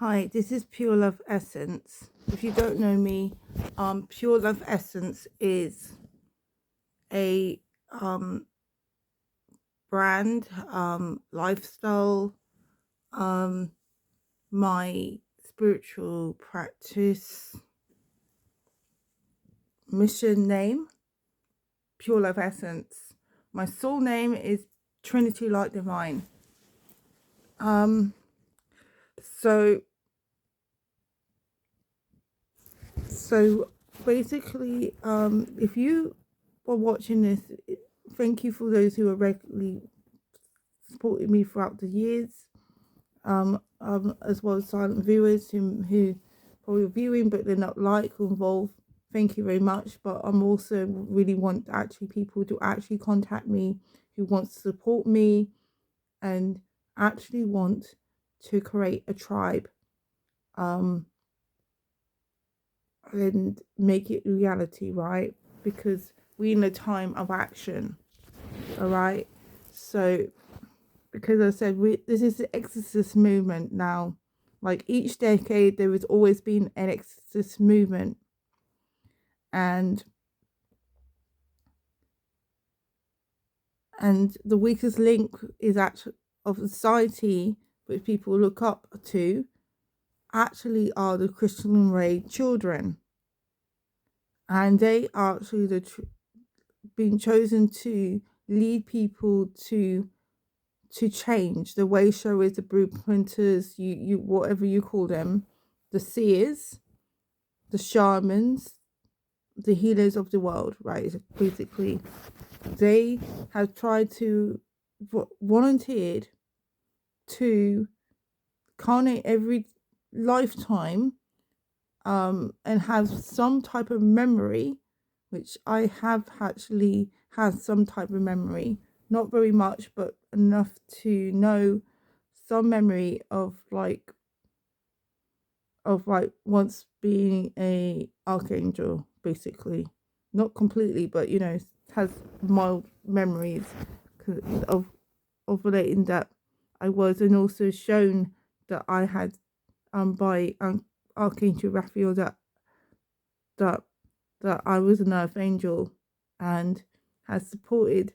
Hi, this is Pure Love Essence. If you don't know me, Pure Love Essence is a um, brand, lifestyle, um, my spiritual practice, mission name, Pure Love Essence. My soul name is Trinity Light Divine. Um, so, so basically, if you were watching this, thank you for those who are regularly supported me throughout the years, as well as silent viewers who probably are viewing but they're not like or involved. Thank you very much. But I'm also really want actually people to actually contact me who wants to support me and actually want to create a tribe, um, and make it reality, right? Because we're in a time of action, all right? So because I said this is the Exodus movement now. Like each decade, there has always been an Exodus movement, and the weakest link is actually of society, which people look up to, actually are the Christian Ray children, and they are actually being chosen to lead people to change the way showers, the blueprinters, you whatever you call them, the seers, the shamans, the healers of the world, right? Basically, they have tried to volunteered to carnate every lifetime, and have some type of memory, which I have actually had some type of memory, not very much, but enough to know some memory of once being a archangel, basically, not completely, but has mild memories of relating that I was, and also shown that I had, by Archangel Raphael, that that I was an earth angel, and has supported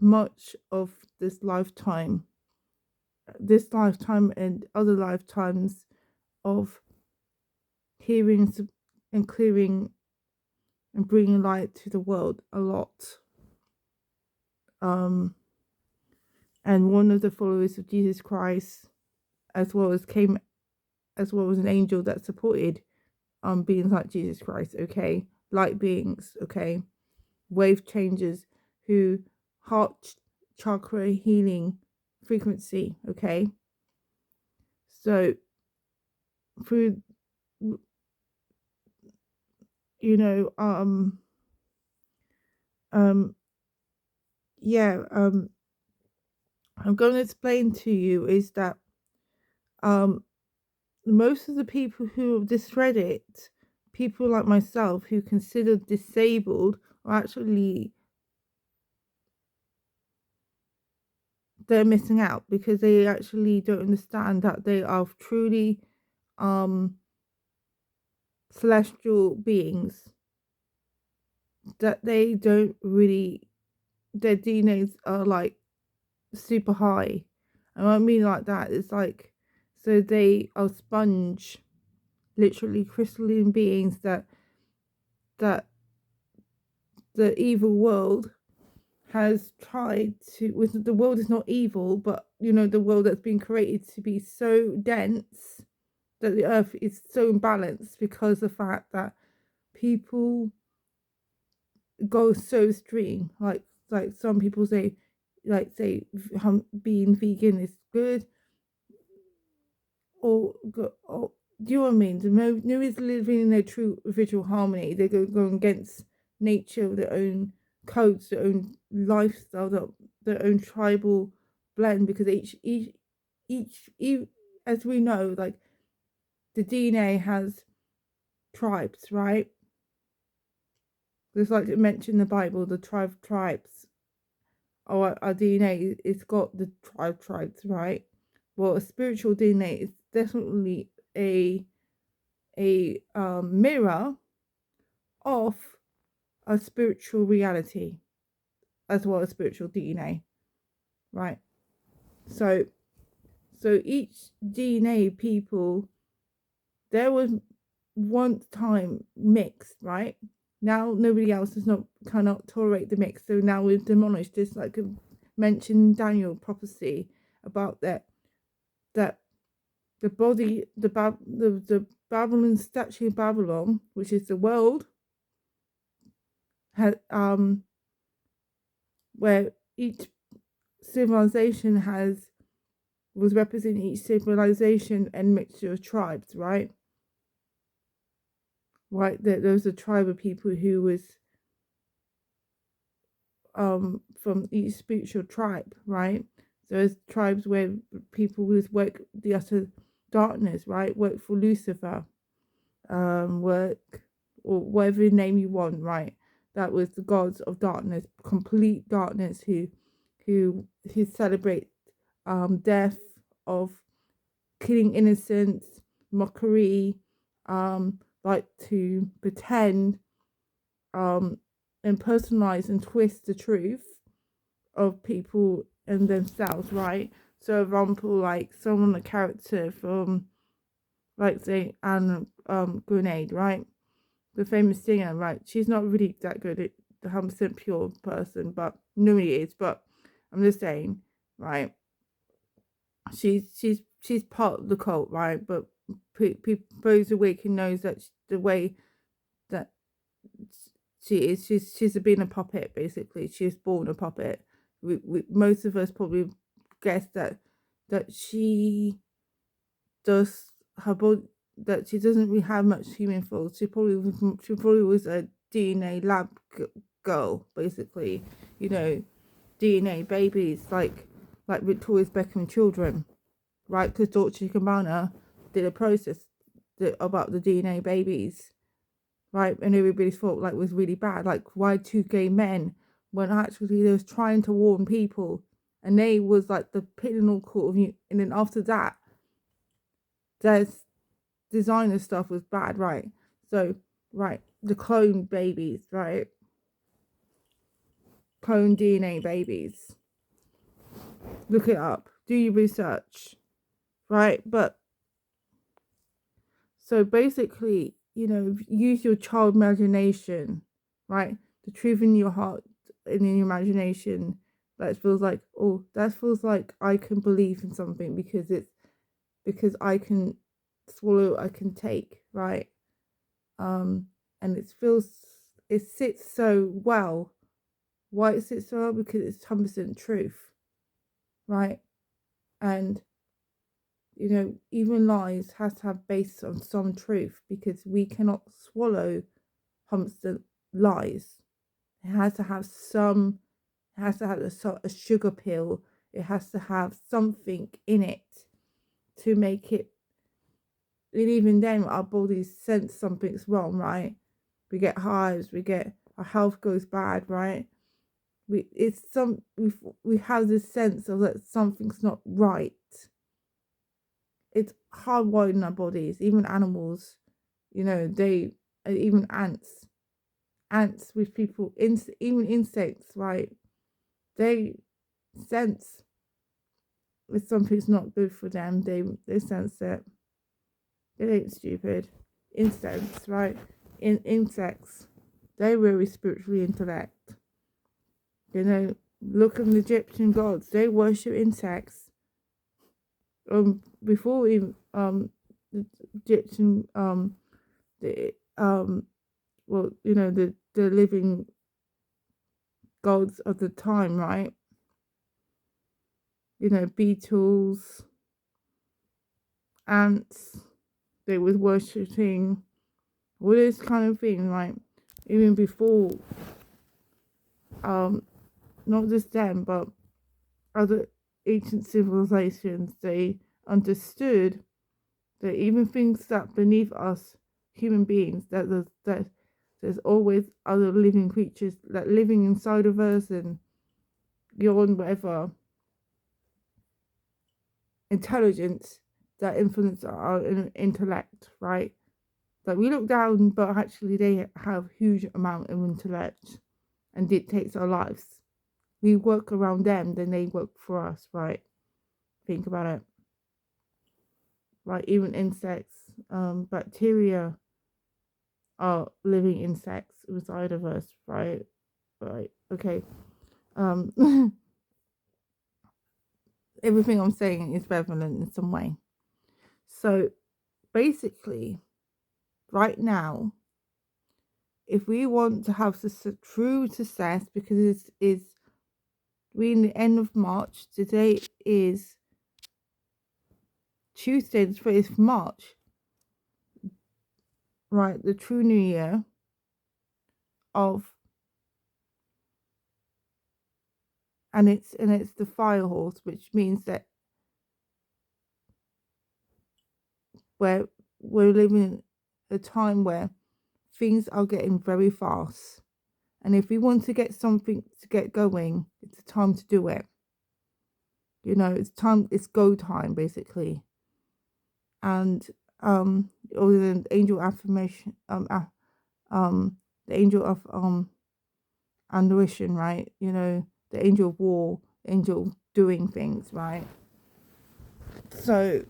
much of this lifetime and other lifetimes of hearing and clearing and bringing light to the world a lot. Um, and one of the followers of Jesus Christ, as well as an angel that supported beings like Jesus Christ, okay, light beings, okay, wave changers who heart chakra healing frequency, okay. So through you know um yeah I'm going to explain to you is that um most of the people who discredit people like myself who consider disabled are actually, they're missing out, because they actually don't understand that they are truly um celestial beings, that they don't really, their DNAs are like super high. And what I mean like that is like, so they are sponge, literally crystalline beings that the evil world has tried to, with the world is not evil, but the world that's been created to be so dense that the earth is so imbalanced because of the fact that people go so extreme. Like some people say, being vegan is good, or do you know what I mean? No is living in their true visual harmony. They go against nature, their own codes, their own lifestyle, their own tribal blend. Because each, as we know, like the DNA has tribes, right? Just like it mentioned in the Bible, the tribes. Our DNA, it's got the tribes, right? Well, a spiritual DNA definitely a mirror of a spiritual reality as well as spiritual DNA, right? So each DNA people, there was one time mixed, right? Now nobody else cannot tolerate the mix, so now we've demolished this, like mentioned Daniel prophecy about that the body, the Babylon statue of Babylon, which is the world, had where each civilization was representing each civilization and mixture of tribes, right? Right, there was a tribe of people who was from each spiritual tribe, right? There's tribes where people would work the utter darkness, right? Work for Lucifer, work or whatever name you want, right? That was the gods of darkness, complete darkness, who celebrate death, of killing innocents, mockery, like to pretend, and personalize and twist the truth of people and themselves, right? So, for example, like someone, a character from, like, say, Anne Grenade, right? The famous singer, right? She's not really that good at the 100% pure person, but nobody is. But I'm just saying, right? She's part of the cult, right? But those awakened knows that the way that she is, she's been a puppet, basically. She was born a puppet. Most of us probably guess that she does her body, that she doesn't really have much human flaws. She probably was a DNA lab girl, basically. You know, DNA babies, like Victoria's Beckham children, right? Because Dolce & Gabbana did a process about the DNA babies, right? And everybody thought like was really bad. Like, why two gay men, when actually they was trying to warn people, and they was like the pinnacle court of you. And then after that, there's designer stuff was bad, right? So, right, the clone babies, right? Clone DNA babies. Look it up. Do your research, right? But so basically, use your child imagination, right? The truth in your heart and in your imagination. That feels like, oh, that feels like I can believe in something because I can swallow, I can take, right? And it sits so well. Why it sits so well? Because it's 100% truth, right? And even lies has to have based on some truth, because we cannot swallow constant lies. It has to have a sugar pill. It has to have something in it to make it. And even then, our bodies sense something's wrong, right? We get hives, our health goes bad, right? We have this sense of that something's not right. It's hardwired in our bodies. Even animals, they, even ants with people, even insects, right? They sense if something's not good for them. They sense it. It ain't stupid. Insects, right? Insects, they really spiritually intellect. Look at the Egyptian gods. They worship insects. Before even the Egyptian the well, the living gods of the time, right? Beetles, ants, they was worshipping all this kind of thing, right? Even before, not just them, but other ancient civilizations, they understood that even things that beneath us, human beings, that there's always other living creatures that living inside of us, and beyond whatever intelligence that influence our intellect, right? That we look down, but actually they have huge amount of intellect and dictates our lives. We work around them, then they work for us, right? Think about it. Like even insects, bacteria are living insects inside of us, right? Right. Okay. Um, everything I'm saying is relevant in some way. So basically, right now, if we want to have true success, because we're in the end of March, today is Tuesday, the 20th of March, right? The true new year of, and it's the fire horse, which means that where we're living a time where things are getting very fast. And if we want to get something to get going, it's the time to do it. You know, it's go time basically. And or the angel affirmation, the angel of intuition, right? You know, the angel of war, angel doing things, right? So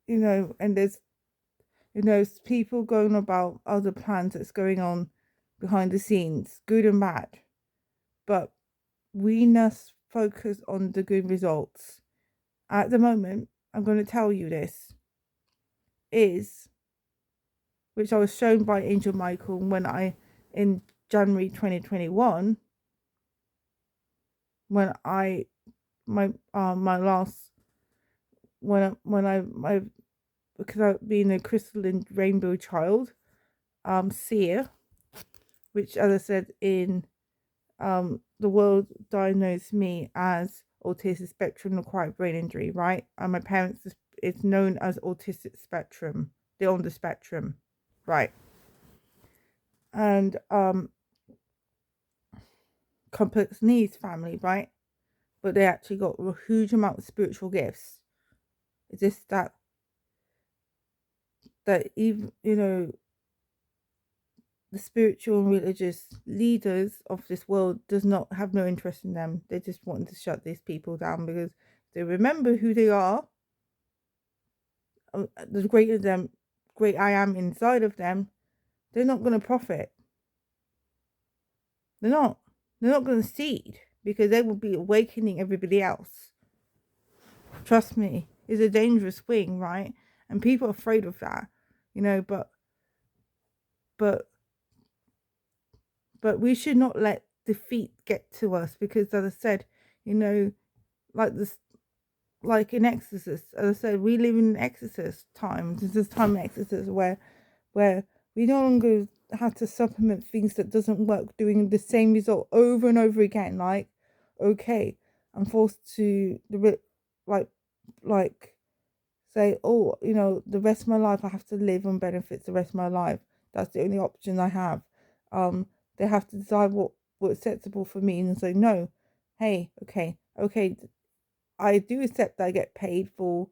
you know, and there's people going about other plans that's going on behind the scenes, good and bad. But we must focus on the good results. At the moment, I'm going to tell you this is, which I was shown by Angel Michael when in January 2021, when my last, when I, my, because I've been a crystalline rainbow child, seer, which, as I said, in the world diagnosed me as autistic spectrum acquired brain injury, right? And my parents is known as autistic spectrum. They're on the spectrum, right? And complex needs family, right? But they actually got a huge amount of spiritual gifts. It's just that even, you know, the spiritual and religious leaders of this world does not have no interest in them. They just want to shut these people down because they remember who they are. The great I am inside of them, they're not going to profit. They're not. They're not going to seed because they will be awakening everybody else. Trust me, it's a dangerous thing, right? And people are afraid of that, you know. But we should not let defeat get to us because, as I said, you know, like this, like in Exodus, as I said, we live in Exodus times. This is time in Exodus where we no longer have to supplement things that doesn't work, doing the same result over and over again. Like, okay, I'm forced to like say, oh, you know, the rest of my life I have to live on benefits the rest of my life. That's the only option I have. They have to decide what's acceptable for me and say, no, hey, okay, I do accept that I get paid for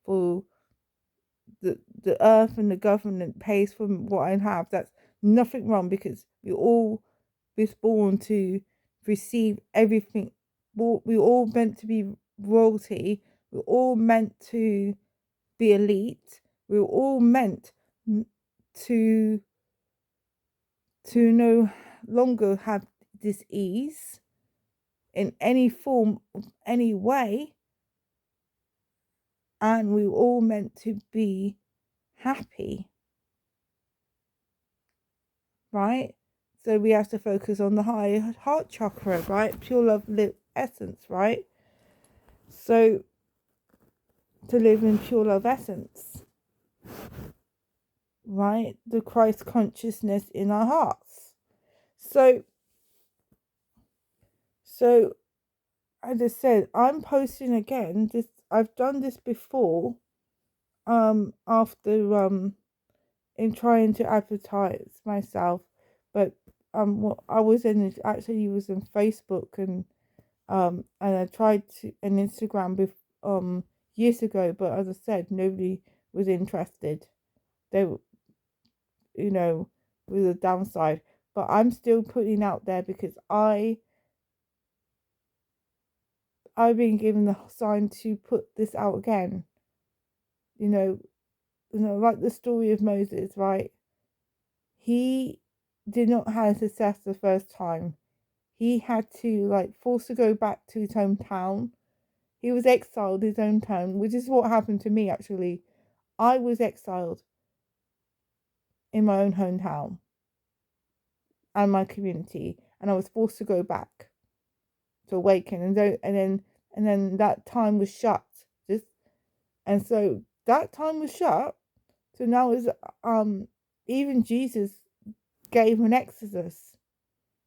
the earth, and the government pays for what I have. That's nothing wrong because we all was born to receive everything. We all meant to be royalty. We're all meant to be elite. We're all meant to no longer have disease in any form of any way, and we're all meant to be happy, right? So we have to focus on the high heart chakra, right? Pure love essence, right? So to live in pure love essence, right? The Christ consciousness in our hearts. So as I said, I'm posting again. This I've done this before. After in trying to advertise myself, but I was in actually was in Facebook and I tried to an Instagram years ago, but as I said, nobody was interested. They, with a downside. But I'm still putting out there because I've been given the sign to put this out again. Like the story of Moses, right? He did not have success the first time. He had to forced to go back to his hometown. He was exiled his hometown, which is what happened to me actually. I was exiled in my own hometown and my community, and I was forced to go back to awaken, and then that time was shut. And so that time was shut. So now is even Jesus gave an exodus.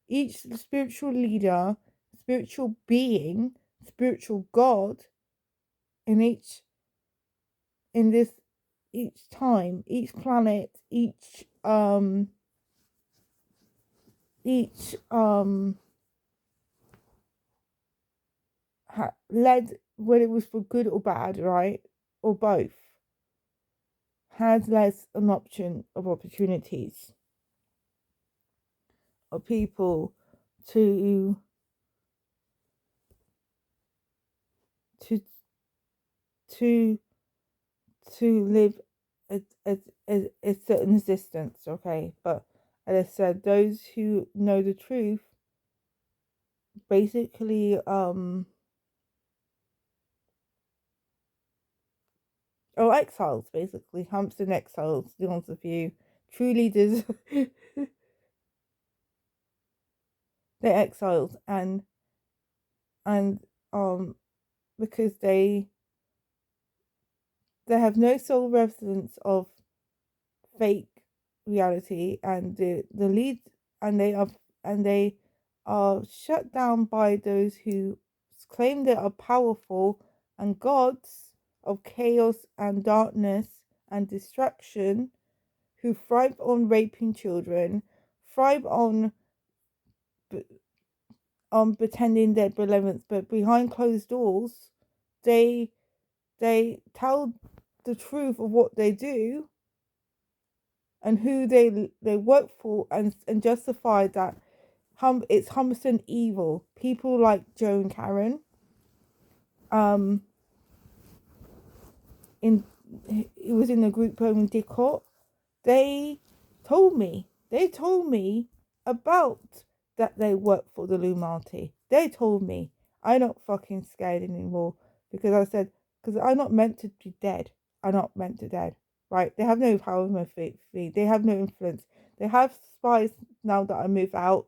Each spiritual leader, spiritual being, spiritual God in each time, each planet, each led, whether it was for good or bad, right, or both, has less an option of opportunities of people to to to to live a certain existence, okay? But as I said, those who know the truth basically exiles, basically humps and exiles, to be honest with you. True leaders they're exiles, and because they have no sole residence of fake reality, and the lead, and they are shut down by those who claim they are powerful and gods of chaos and darkness and destruction, who thrive on raping children, thrive on pretending they're benevolent, but behind closed doors they tell the truth of what they do and who they work for, and justify that it's Humberstone evil. People like Joe and Karen, it was in the group home in Didcot. They told me about that they work for the Illuminati. They told me. I'm not fucking scared anymore, because I said, because I'm not meant to be dead. I'm not meant to dead. Right? They have no power over my feet. They have no influence. They have spies now that I move out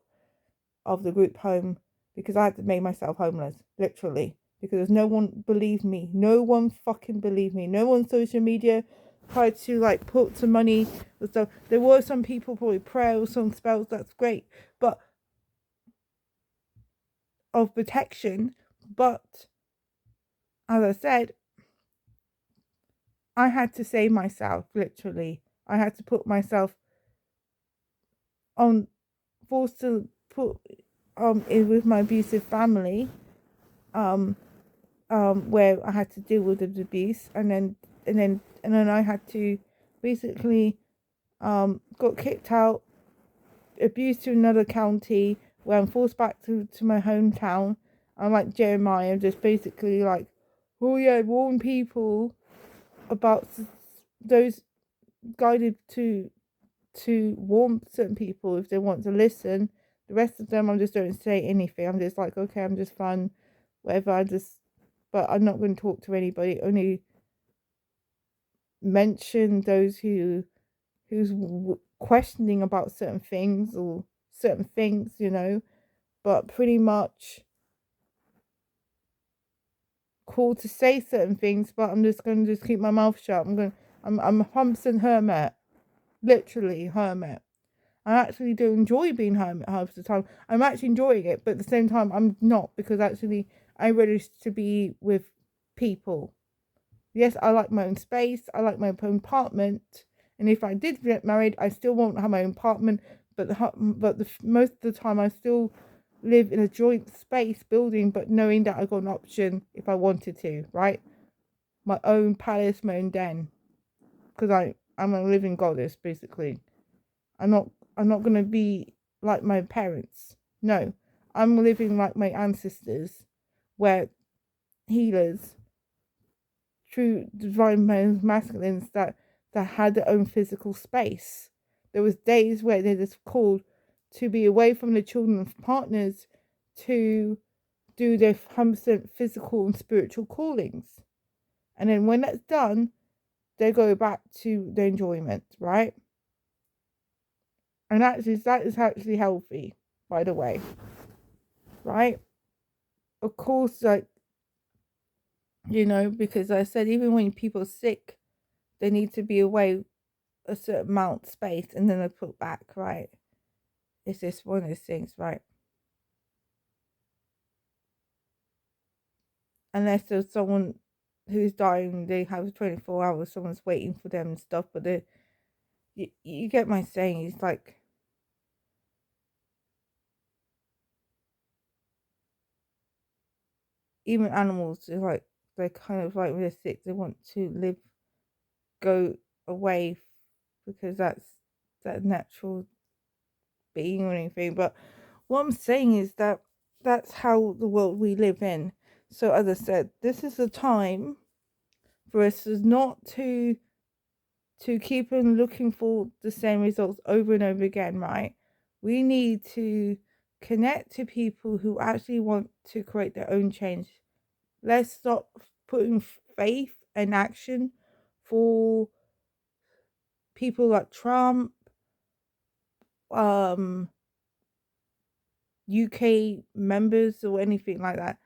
of the group home, because I had to make myself homeless, literally. Because no one believed me. No one fucking believed me. No one on social media tried to put some money or stuff. There were some people probably prayer or some spells, that's great, but of protection. But as I said, I had to save myself, literally. I had to put myself on, forced to put in with my abusive family, where I had to deal with the abuse, and then I had to basically got kicked out, abused to another county, where I'm forced back to my hometown. I'm like Jeremiah, just basically like, oh yeah, warn people about those guided to warn certain people if they want to listen. The rest of them, I just don't say anything. I'm just like, okay, I'm just fun, whatever. But I'm not going to talk to anybody. Only mention those who's questioning about certain things or certain things, but pretty much cool to say certain things, but I'm just going to just keep my mouth shut. I'm a Humberstone hermit, literally hermit. I actually do enjoy being hermit half the time. I'm actually enjoying it, but at the same time I'm not, because actually I ready to be with people. Yes, I like my own space. I like my own apartment. And if I did get married, I still won't have my own apartment. But most of the time, I still live in a joint space building, but knowing that I got an option if I wanted to, right? my own palace, my own den, because I'm a living goddess basically. I'm not gonna be like my parents. No, I'm living like my ancestors, where healers, true divine masculines that had their own physical space. There was days where they just called to be away from the children of partners to do their 100% physical and spiritual callings. And then when that's done, they go back to the enjoyment, right? And that is actually healthy, by the way, right? Of course, like, because I said even when people are sick, they need to be away a certain amount of space and then they're put back, right? It's just one of those things, right? Unless there's someone who's dying, they have 24 hours, someone's waiting for them and stuff, but you get my saying. It's like, even animals are like, they're kind of like when they're sick, they want to go away because that's that natural being or anything. But what I'm saying is that that's how the world we live in. So as I said, this is a time for us not to keep on looking for the same results over and over again, right? We need to connect to people who actually want to create their own change. Let's stop putting faith and action for people like Trump, UK members or anything like that.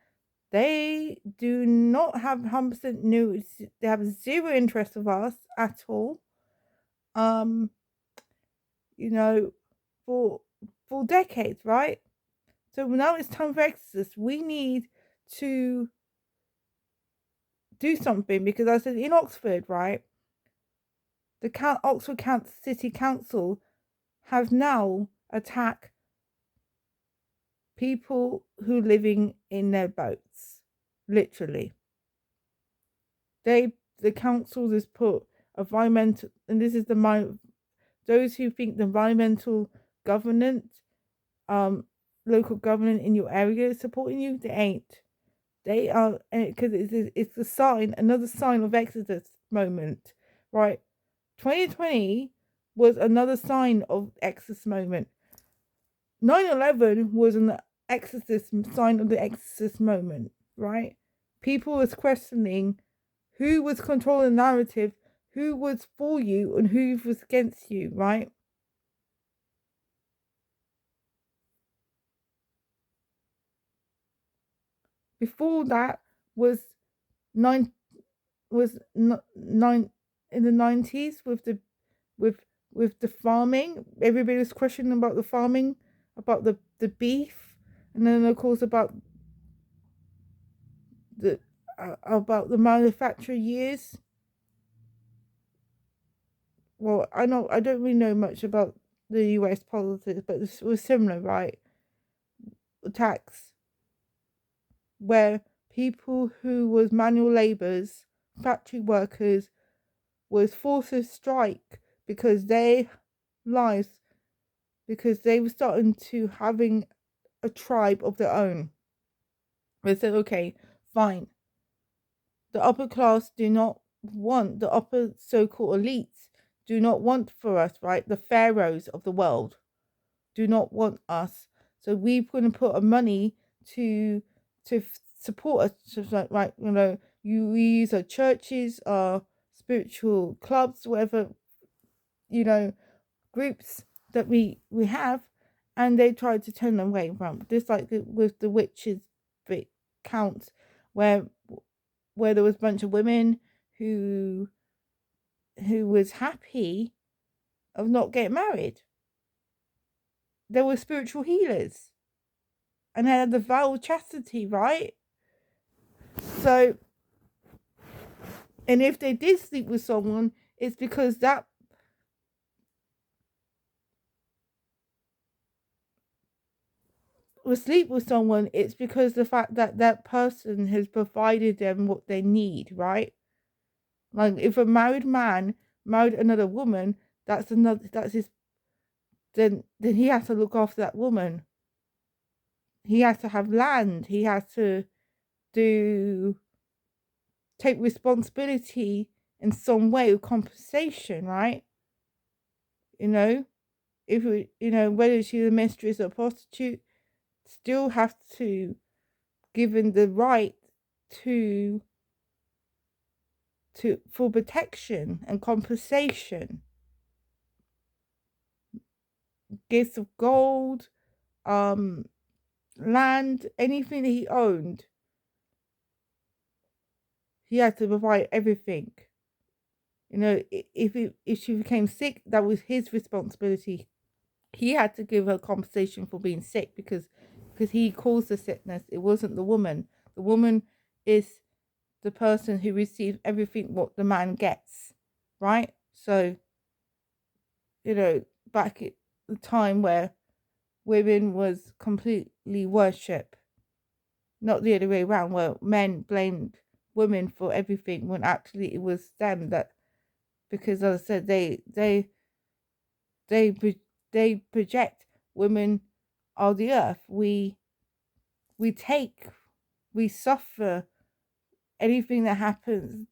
They do not have 100% news. They have zero interest of us at all. Um, you know, for decades, right? So now it's time for Exodus. We need to do something because I said in Oxford, right? The Oxford City Council have now attacked people who are living in their boats, literally. The council has put environmental, and this is those who think the environmental governance, local government in your area is supporting you. They ain't. They are, because it's a sign, another sign of Exodus moment, right? 2020 was another sign of Exodus moment. 9/11 was an Exodus sign of the Exodus moment, right? People was questioning who was controlling the narrative, who was for you and who was against you, right? Before that was nine nine in the 90s with with the farming. Everybody was questioning about the farming, about the beef, and then of course the about the manufacture years. Well, I don't really know much about the US politics, but this was similar, right? Tax, where people who was manual labourers, factory workers, was forced to strike because their lives, because they were starting to having a tribe of their own. They said, okay, fine. The upper class do not want, the upper so-called elites do not want for us, right? The pharaohs of the world do not want us. So we're going to put our money to support us. So like, right, we use our churches, our spiritual clubs, whatever, groups that we have, and they tried to turn them away from. Just like with the witches bit counts, where there was a bunch of women who was happy of not getting married. They were spiritual healers and they had the vow of chastity, right? So, and if they did sleep with someone, it's because that was sleep with someone, it's because the fact that that person has provided them what they need, right? Like if a married man married another woman, that's his. Then he has to look after that woman. He has to have land. He has to do take responsibility in some way of compensation, right? You know, if we, whether she's a mistress or a prostitute, still have to given the right to for protection and compensation, gifts of gold, land, anything that he owned, he had to provide everything. If she became sick, that was his responsibility. He had to give her compensation for being sick because he caused the sickness. It wasn't the woman. The woman is the person who receives everything what the man gets, right? So, back at the time where women was completely worship, not the other way around, where men blamed women for everything when actually it was them that, because as I said, they project women are the earth. We suffer anything that happens.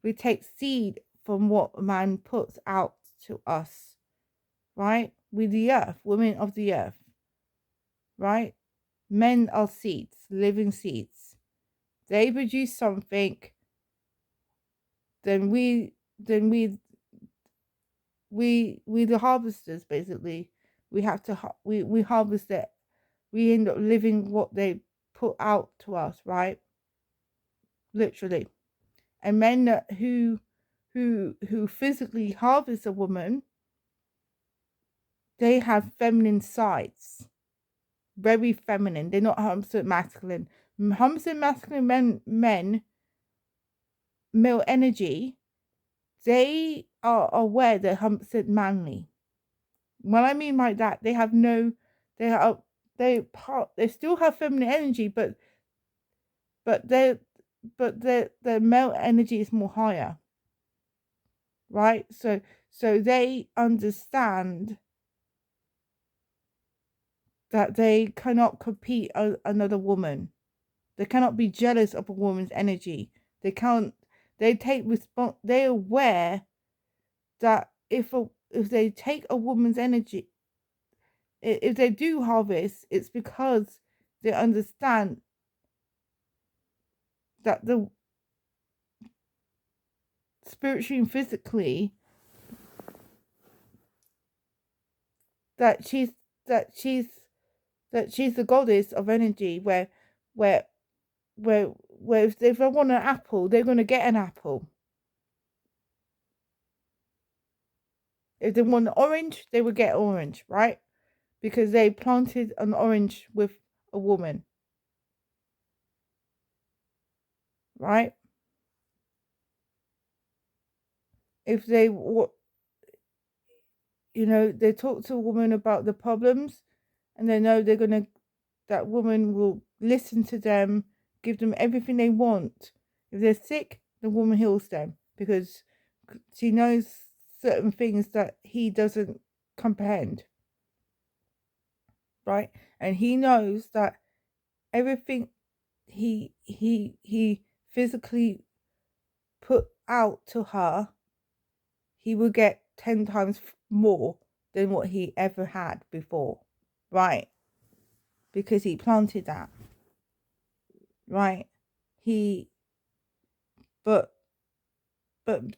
We take seed from what a man puts out to us, right? We the earth, women of the earth, right? Men are seeds, living seeds. They produce something, then we the harvesters, basically. We have to we harvest it. We end up living what they put out to us, right? Literally. And men who physically harvest a woman, they have feminine sides, very feminine. They're not 100% masculine. 100% masculine men, male energy, they are aware they're 100% manly. What I mean by that, they still have feminine energy, but their male energy is more higher, right? So they understand that they cannot compete another woman. They cannot be jealous of a woman's energy. They can't. They take They're aware that if they take a woman's energy, if they do harvest, it's because they understand that the spiritually and physically that she's the goddess of energy. Where if they want an apple, they're going to get an apple. If they want an orange, they will get orange, right? Because they planted an orange with a woman, right? If they they talk to a woman about the problems, and they know that woman will listen to them, give them everything they want. If they're sick, the woman heals them because she knows certain things that he doesn't comprehend, right? And he knows that everything he physically put out to her, he will get 10 times more than what he ever had before, right? Because he planted that, right? But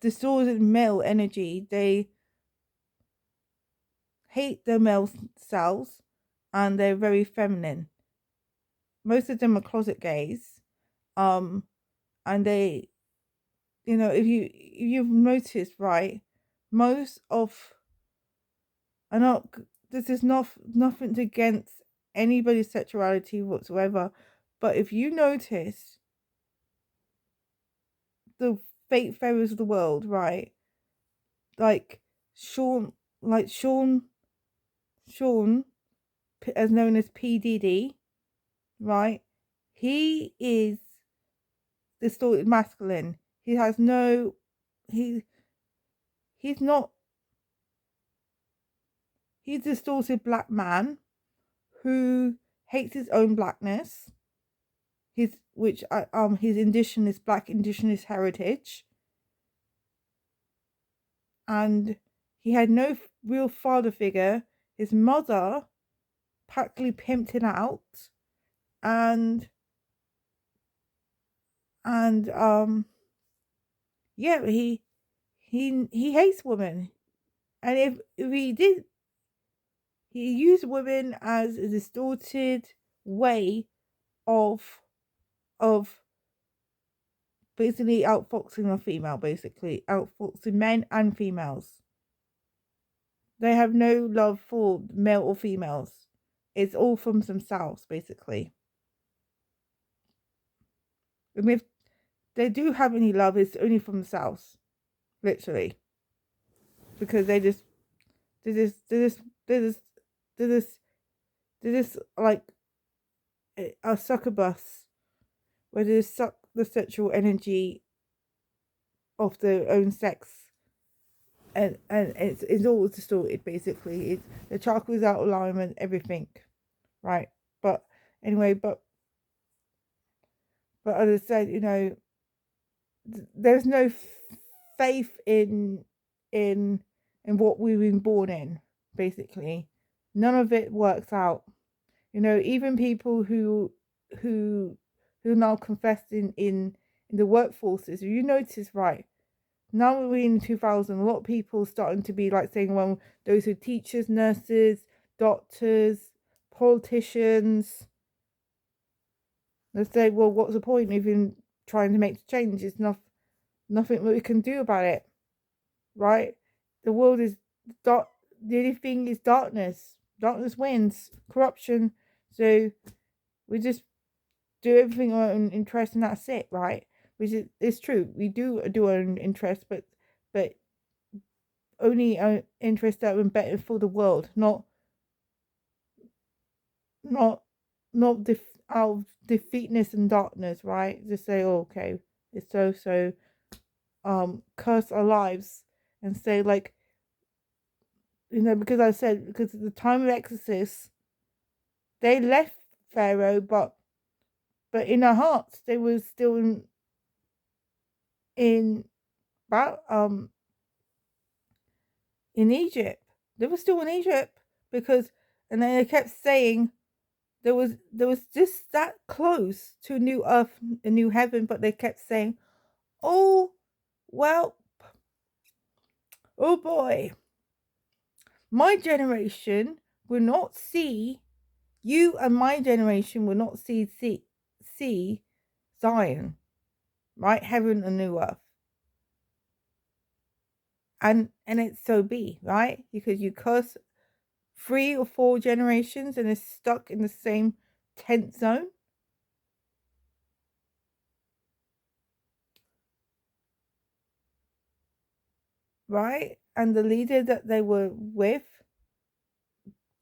the souls of male energy, they hate their male selves, and they're very feminine. Most of them are closet gays, and they, if you've noticed, right, most of, I know this is nothing against anybody's sexuality whatsoever, but if you notice the fake pharaohs of the world, right, like Sean, as known as PDD, right, he is distorted masculine. he has no, he's not, he's a distorted black man who hates his own blackness, his indigenous, black indigenous heritage, and he had no real father figure. His mother practically pimped him out, and yeah, he hates women, and if he did, he used women as a distorted way of basically outfoxing a female, basically outfoxing men and females. They have no love for male or females. It's all from themselves, basically. And if they do have any love, it's only from themselves, literally, because they just they just like a succubus, where they suck the sexual energy of their own sex, and it's all distorted, basically. It's the chakras out of alignment, everything, right? But anyway, but as I said, there's no faith in what we've been born in, basically. None of it works out. Even people who now confessed in the workforces, if you notice, right, now we're in 2000, a lot of people starting to be like saying, well, those who are teachers, nurses, doctors, politicians, they say, well, what's the point even trying to make the change? It's nothing we can do about it, right? The world is dark. The only thing is darkness. Darkness wins. Corruption. So we just do everything our own interest, and that's it, right? Which is, it's true. We do our own interest, but only our interest that are better for the world, not out of defeatness and darkness, right? Just say, oh, okay, it's so curse our lives and say, like, because I said, because at the time of Exodus, they left Pharaoh, but in their hearts they were still in in Egypt. They were still in Egypt, because, and then they kept saying there was just that close to a new earth, a new heaven, but they kept saying, oh well, oh boy, my generation will not see, you and my generation will not see Zion, right? Heaven and new earth. And it's so be, right? Because you curse 3 or 4 generations and it's stuck in the same tent zone. Right? And the leader that they were with,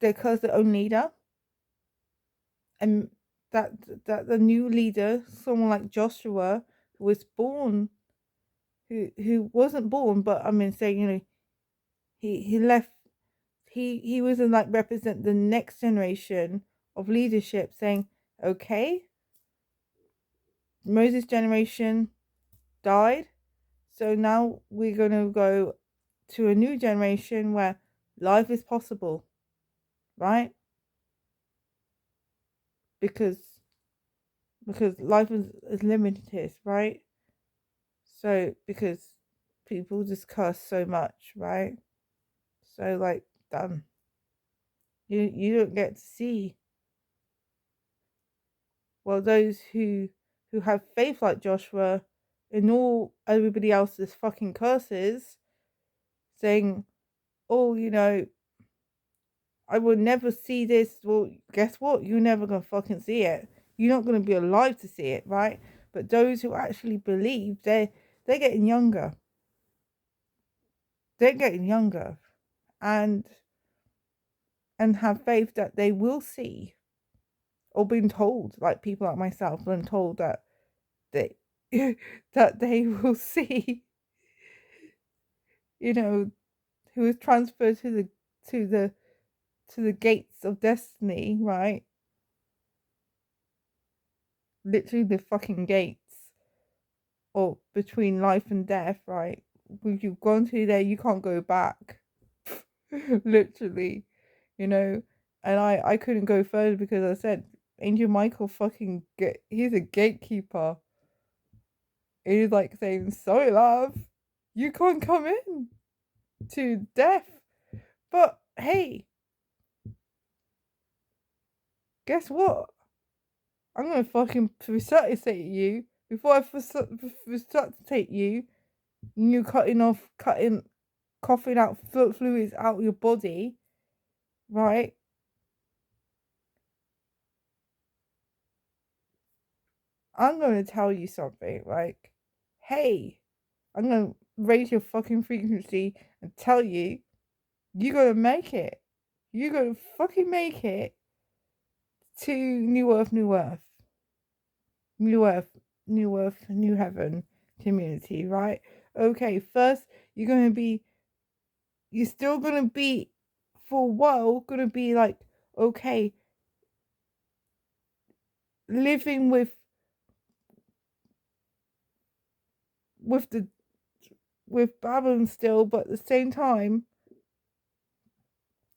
they cursed their own leader. And that the new leader, someone like Joshua, who was born, who wasn't born, but I mean, saying, he left, he was in, like, represent the next generation of leadership, saying, okay, Moses' generation died, so now we're going to go to a new generation where life is possible, right? Because life is limited, right? So because people just curse so much, right? So, like, you don't get to see, well, those who have faith like Joshua in all everybody else's fucking curses, saying, oh, I will never see this. Well, guess what? You're never gonna fucking see it. You're not gonna be alive to see it, right? But those who actually believe, they're getting younger. They're getting younger, and have faith that they will see, or been told, like people like myself, been told that that they will see, who is transferred to the to the gates of destiny, right? Literally the fucking gates, or between life and death, right? If you've gone through there, you can't go back. Literally, you know. And I couldn't go further because I said Angel Michael he's a gatekeeper. He's like saying, sorry, love, you can't come in to death. But hey, guess what? I'm gonna fucking resuscitate you before I resuscitate you. And you coughing out fluids out your body, right? I'm gonna tell you something, like, hey, I'm gonna raise your fucking frequency and tell you, you gotta make it. You gotta fucking make it to New Earth, New Earth, New Earth, New Earth, New Heaven community, right? Okay, first you're still gonna be, for a while, gonna be like, okay, living with the with Babylon still, but at the same time,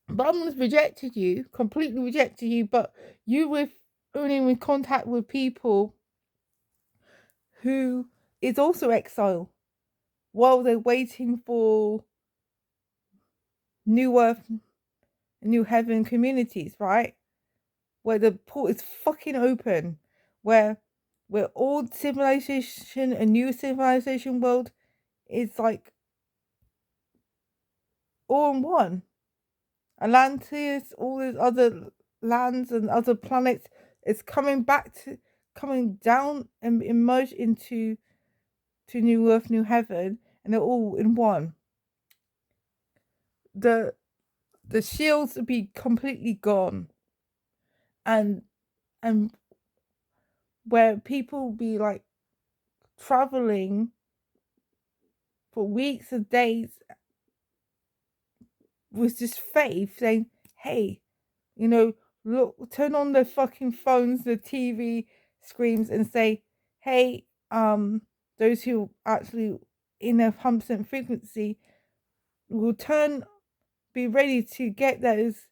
Babylon's rejected you, completely rejected you, but you with only in contact with people who is also exile while they're waiting for New Earth, New Heaven communities, right? Where the port is fucking open, where all civilization and new civilization world is like all in one. Atlantis, all these other lands and other planets is coming down and emerge into New Earth, New Heaven, and they're all in one. The shields will be completely gone, and where people will be like traveling for weeks and days with just faith, saying, "Hey, look, turn on the fucking phones, the TV screens, and say, hey, those who actually in a 100% frequency will be ready to get those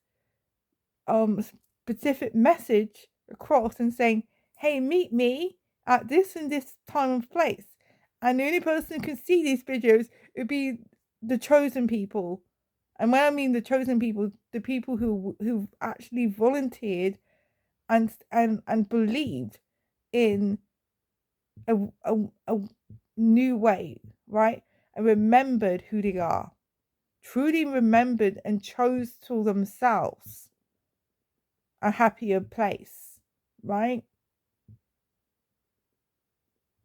specific message across and saying, hey, meet me at this and this time and place. And the only person who can see these videos would be the chosen people. And when I mean the chosen people, the people who actually volunteered and believed in a new way, right? And remembered who they are, truly remembered and chose for themselves a happier place, right?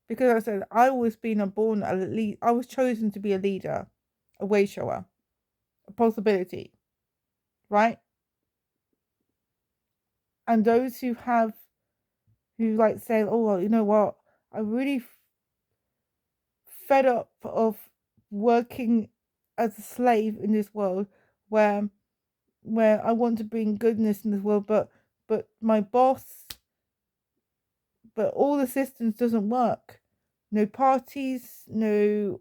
Because I said I was I was chosen to be a leader, a way shower, a possibility, right? And those who like say, oh, well, you know what, I really fed up of working as a slave in this world where I want to bring goodness in this world, but my boss, but all the systems doesn't work. No parties, no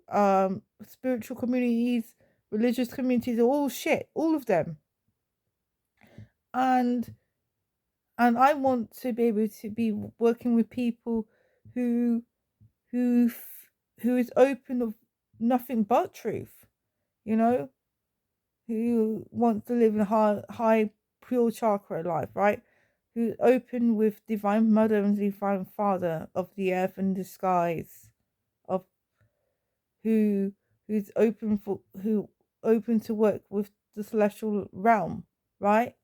spiritual communities, religious communities are all shit, all of them. And I want to be able to be working with people who is open of nothing but truth, who wants to live in a high pure chakra life, right? Who's open with divine mother and divine father of the earth and the skies, of who's open to work with the celestial realm, right?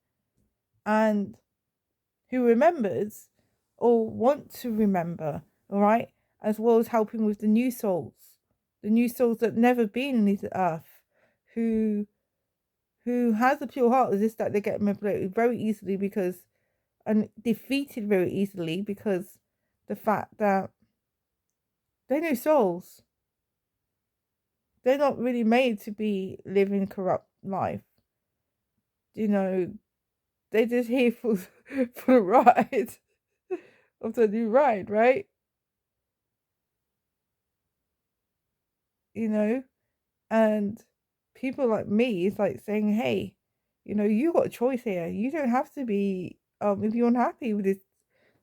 And who remembers or want to remember, all right, as well as helping with the new souls that never been in this earth, who has a pure heart. Is just that they get manipulated very easily and defeated very easily because the fact that They're no souls. They're not really made to be living corrupt life. You know, they're just here for for the ride of the new ride, right? You know, and people like me is like saying, hey, you got a choice here. You don't have to be if you're unhappy with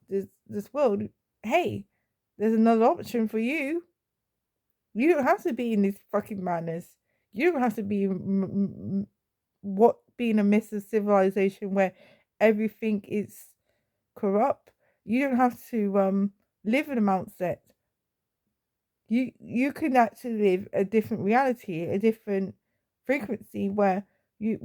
this world, hey, there's another option for you. You don't have to be in this fucking madness. You don't have to be what being a myth of civilization where everything is corrupt. You don't have to live in a mindset. You can actually live a different reality, a different frequency where you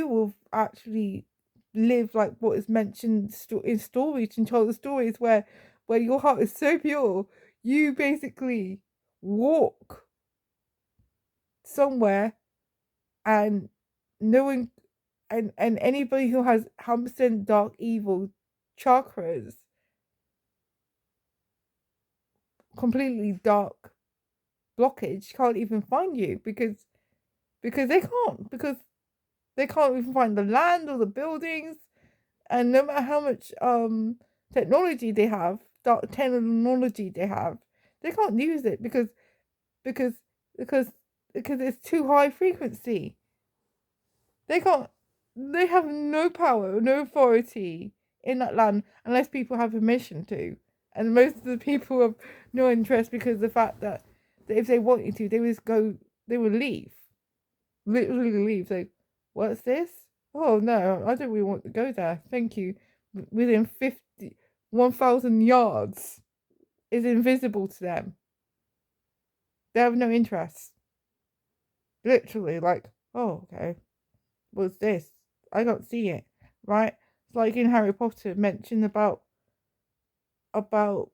will actually live like what is mentioned in stories and told the stories where your heart is so pure, you basically walk somewhere and knowing and anybody who has 100% dark evil chakras, completely dark blockage, can't even find you because they can't even find the land or the buildings, and no matter how much technology they have, dark technology they can't use it because because because it's too high frequency. They can't. They have no power, no authority in that land unless people have permission to. And most of the people have no interest because of the fact that if they wanted to, they would go. They would leave, literally leave. Like, what's this? Oh no, I don't really want to go there. Thank you. Within 1,000 yards is invisible to them. They have no interest. Literally, like, oh okay, what's this? I don't see it. Right? It's like in Harry Potter mentioned about about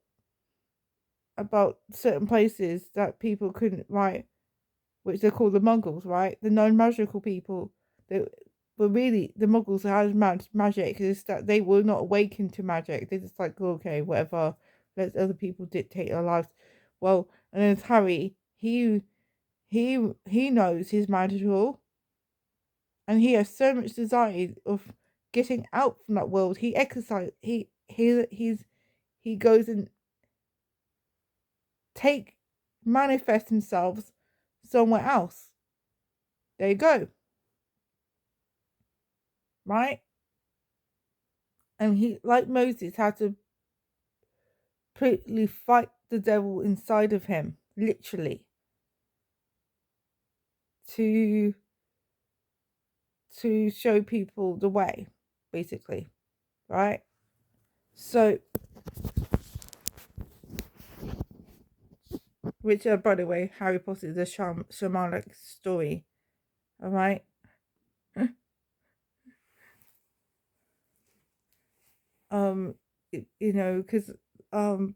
certain places that people couldn't write, which they call the Muggles, right? The non-magical people. They, but really, the Muggles had magic. Is that they were not awakened to magic. They're just like, oh, okay, whatever. Let other people dictate their lives. Well, and then Harry, he knows he's magical, and he has so much desire of getting out from that world. He exercise. He goes and take manifest themselves somewhere else. There you go, right? And he, like Moses, had to completely fight the devil inside of him, literally, to show people the way, basically, right? So, which, by the way, Harry Potter is a shamanic story, all right? um, because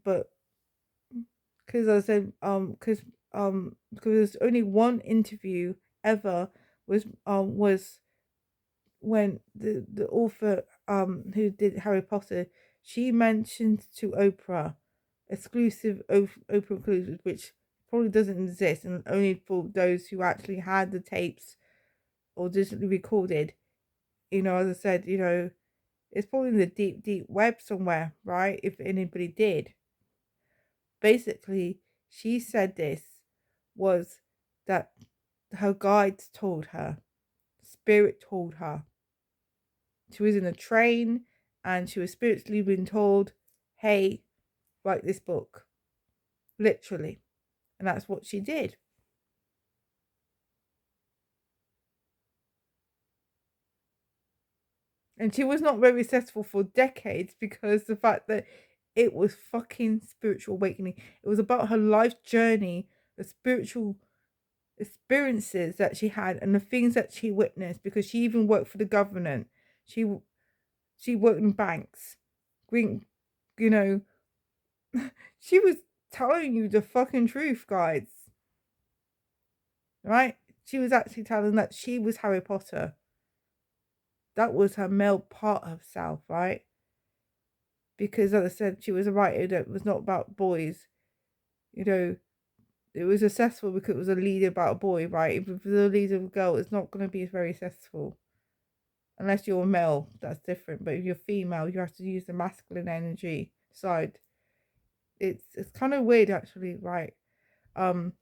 but because I said because there's only one interview ever was when the author who did Harry Potter, she mentioned to Oprah exclusive Oprah exclusive, which probably doesn't exist and only for those who actually had the tapes or digitally recorded. As I said, it's probably in the deep web somewhere, right? If anybody did. Basically, she said this was that her guides told her, spirit told her. She was in a train and she was spiritually being told, hey, write this book. Literally. And that's what she did. And she was not very successful for decades because the fact that it was fucking spiritual awakening. It was about her life journey, the spiritual experiences that she had and the things that she witnessed, because she even worked for the government. She worked in banks. Green, you know, she was telling you the fucking truth, guys. Right? She was actually telling that she was Harry Potter. That was her male part of herself, right? Because, as I said, she was a writer that was not about boys. You know, It was successful because it was a leader about a boy, right? If it was a leader of a girl, it's not going to be very successful. Unless you're a male, that's different. But if you're female, you have to use the masculine energy side. It's kind of weird, actually, right? Um,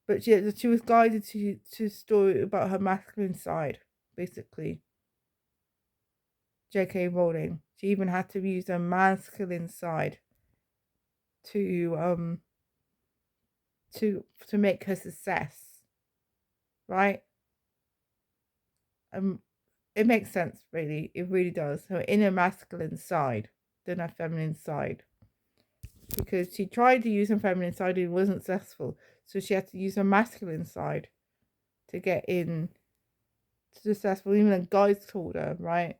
but she was guided to story about her masculine side, basically. J.K. Rowling. She even had to use her masculine side to to make her success, right? It makes sense, really. It really does. Her inner masculine side than her feminine side, because she tried to use her feminine side and it wasn't successful, so she had to use her masculine side to get in to successful. Even the guys told her, right,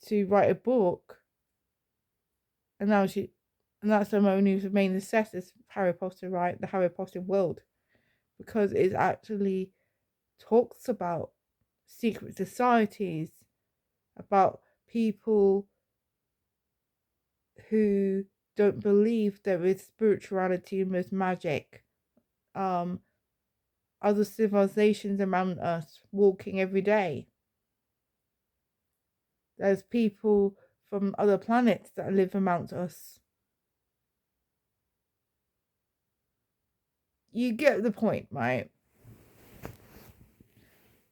to write a book, and now and that's her only main success is Harry Potter, right? The Harry Potter world, because it actually talks about secret societies, about people who don't believe there is spirituality and there's magic. Other civilizations around us walking every day. There's people from other planets that live amongst us. You get the point, right?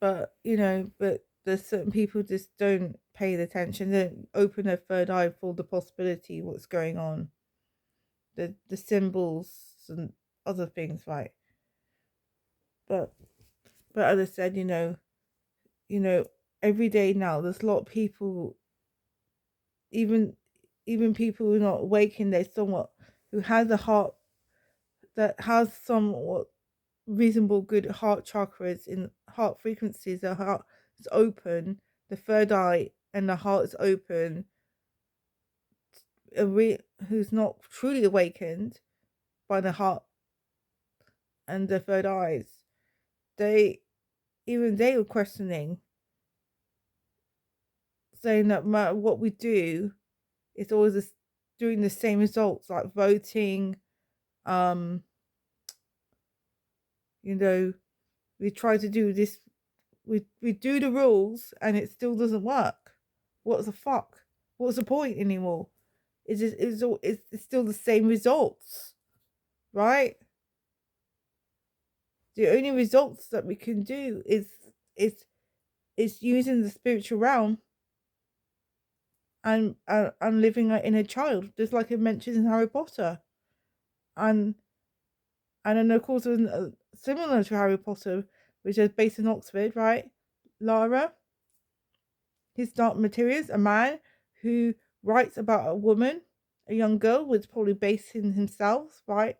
But but there's certain people just don't pay the attention, they don't open their third eye for the possibility what's going on. The symbols and other things, right? But as I said, every day now there's a lot of people, even people who are not awakened, they somewhat who has a heart that has somewhat reasonable good heart chakras in heart frequencies. The heart is open, the third eye and the heart is open. Who's not truly awakened by the heart and the third eyes, they were questioning, saying that no matter what we do, it's always doing the same results, like voting. We try to do this, we do the rules and it still doesn't work. What's the fuck? What's the point anymore? It's still the same results, right? The only results that we can do is using the spiritual realm and living in a child, just like it mentions in Harry Potter, and then of course similar to Harry Potter, which is based in Oxford, right? Lara, his Dark Materials, a man who writes about a woman, a young girl, was probably based in himself, right?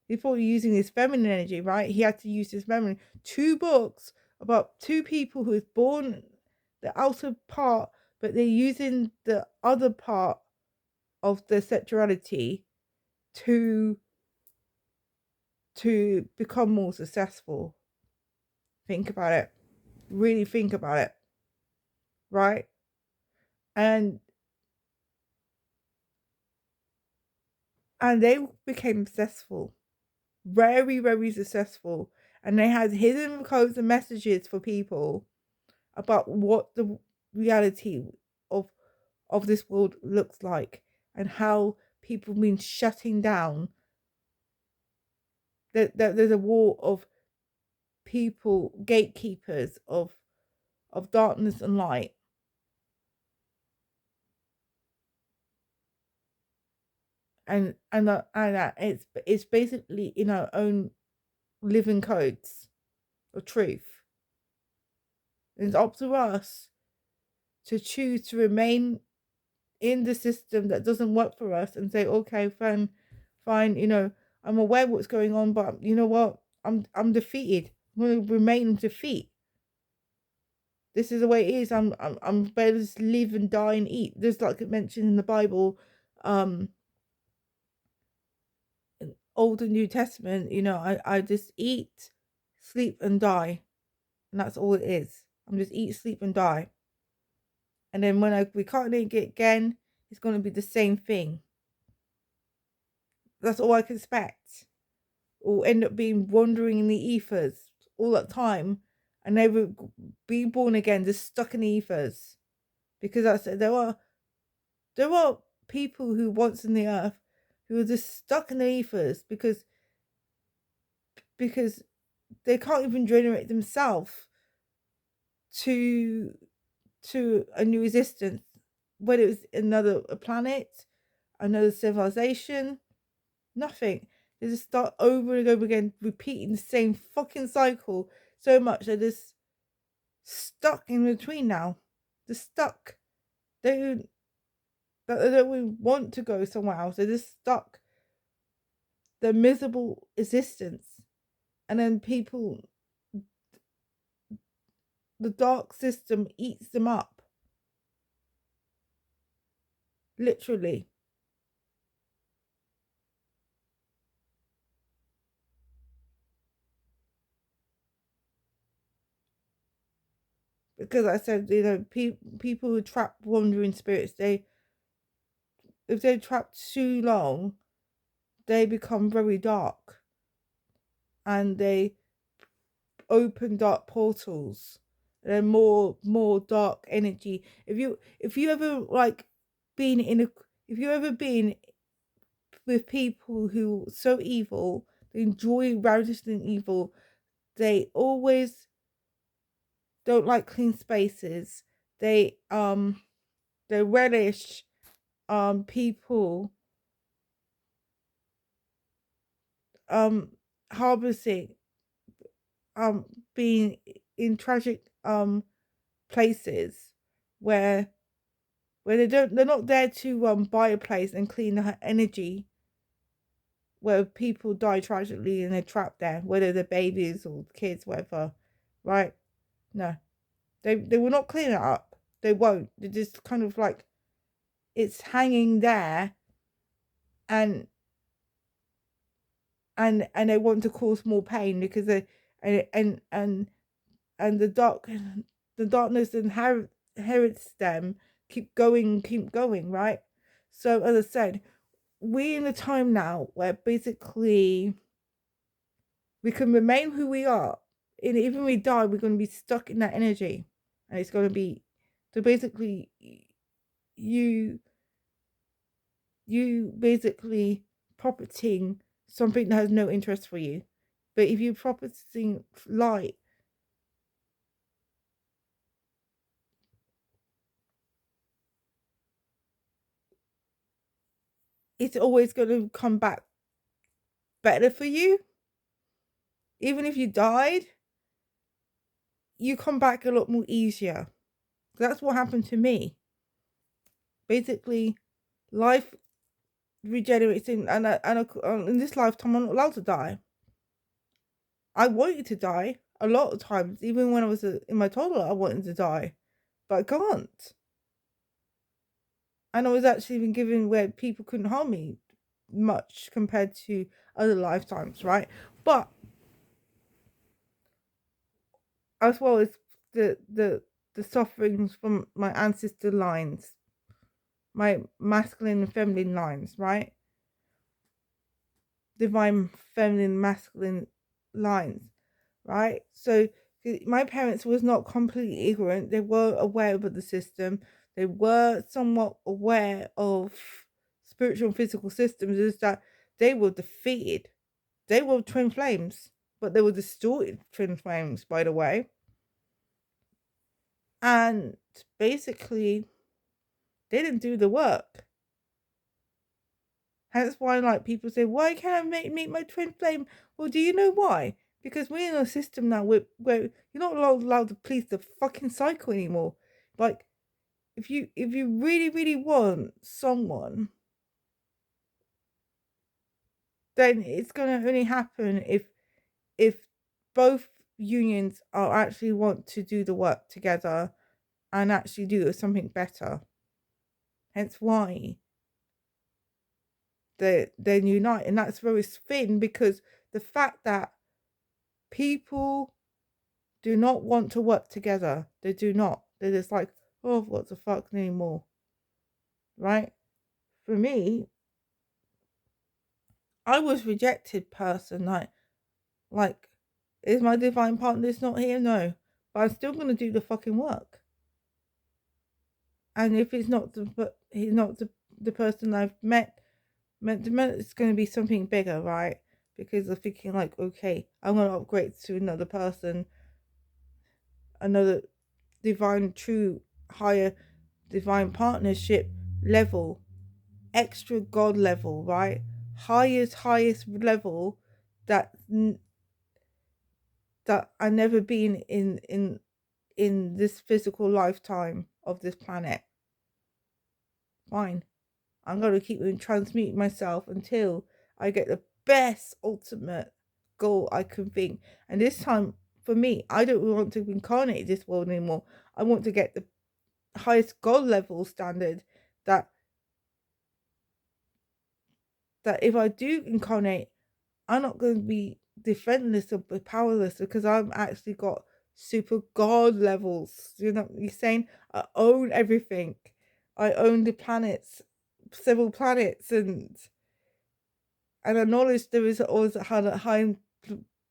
He's probably using his feminine energy, right? He had to use his feminine. 2 books about 2 people who was born the outer part, but they're using the other part of their sexuality to become more successful. Think about it. Really think about it. Right? And they became successful. Very, very successful. And they had hidden codes and messages for people about what the reality of this world looks like, and how people have been shutting down. There's a war of people, gatekeepers of darkness and light. And it's basically in our own living codes of truth. And it's up to us to choose to remain in the system that doesn't work for us and say, okay, fine, I'm aware what's going on, but you know what? I'm defeated. I'm going to remain in defeat. This is the way it is. I'm better to live and die and eat. There's like it mentioned in the Bible, Old and New Testament. I just eat, sleep, and die, and that's all it is. I'm just eat, sleep, and die. And then when we can't get again, it's going to be the same thing. That's all I can expect. or end up being wandering in the ethers all that time, and never be born again, just stuck in the ethers. Because there are people who once in the earth who are just stuck in the ethers because they can't even generate themselves to a new existence, whether it's another planet, another civilization, nothing. They just start over and over again, repeating the same fucking cycle so much they're just stuck in between now. They're stuck. They don't really want to go somewhere else. They're just stuck. Their miserable existence. And then people, the dark system eats them up. Literally. Because I said, people who trap wandering spirits, if they're trapped too long, they become very dark. And they open dark portals. And more dark energy. If you ever if you ever been with people who are so evil, they enjoy ravishing evil, they always don't like clean spaces. They relish people harboring being in tragic places where they're not there to buy a place and clean the energy, where people die tragically and they're trapped there, whether they're babies or kids, whatever, right? No, they will not clean it up. They won't. They're just kind of like, it's hanging there, and they want to cause more pain because they and the darkness inherits them. Keep going, right? So as I said, we're in a time now where basically we can remain who we are, and even when we die, we're going to be stuck in that energy, and it's going to be, so basically you basically profiting something that has no interest for you. But if you're profiting light, it's always going to come back better for you. Even if you died, you come back a lot more easier. That's what happened to me. Basically, life regenerates, and in this lifetime, I'm not allowed to die. I wanted to die a lot of times, even when I was in my toddler, I wanted to die, but I can't. And I was actually even given where people couldn't harm me much compared to other lifetimes, right? But as well as the sufferings from my ancestor lines, my masculine and feminine lines, right? Divine feminine masculine lines, right? So my parents was not completely ignorant. They were aware of the system. They were somewhat aware of spiritual and physical systems. Is that they were defeated. They were twin flames, but they were distorted twin flames, by the way. And basically, they didn't do the work. Hence why, like, people say, why can't I meet my twin flame? Well, do you know why? Because we're in a system now where you're not allowed to please the fucking cycle anymore. Like, if you really, really want someone, then it's gonna only happen if both unions are actually want to do the work together and actually do something better. Hence why they unite, and that's very thin, because the fact that people do not want to work together, they do not. They're just like, oh, what the fuck anymore, right? For me, I was rejected person, like, is my divine partner not here? No. But I'm still gonna do the fucking work. And if he's not he's not the person I've meant it's gonna be something bigger, right? Because I'm thinking like, okay, I'm gonna upgrade to another person, another divine true higher divine partnership level, extra god level, right? Highest level that that I never been in this physical lifetime of this planet. Fine. I'm gonna keep transmuting myself until I get the best ultimate goal I can think. And this time for me, I don't want to incarnate this world anymore. I want to get the highest god level standard that if I do incarnate, I'm not going to be defenseless or powerless because I've actually got super god levels. You know what you're saying? I own everything. I own the planets, several planets, and I acknowledge there is always high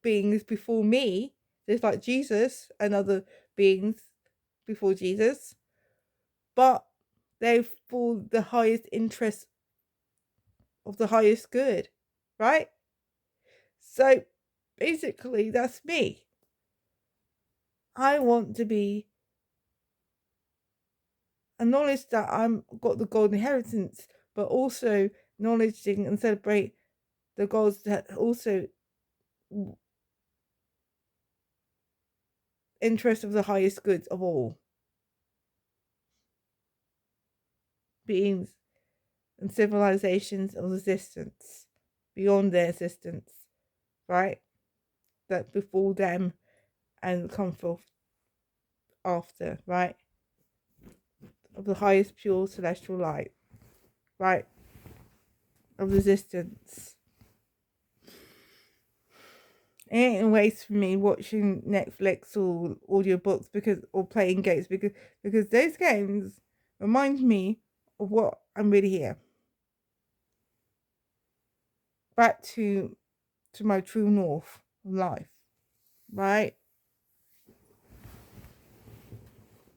beings before me. There's like Jesus and other beings before Jesus, but they for the highest interest of the highest good, right? So basically, that's me. I want to be acknowledge that I'm got the golden inheritance, but also acknowledging and celebrate the gods that also interest of the highest goods of all beings and civilizations of existence beyond their existence, right? That befall them and come forth after, right? Of the highest pure celestial light, right? Of existence. It ain't a waste for me watching Netflix or audiobooks or playing games because those games remind me of what I'm really here. Back to my true north of life, right?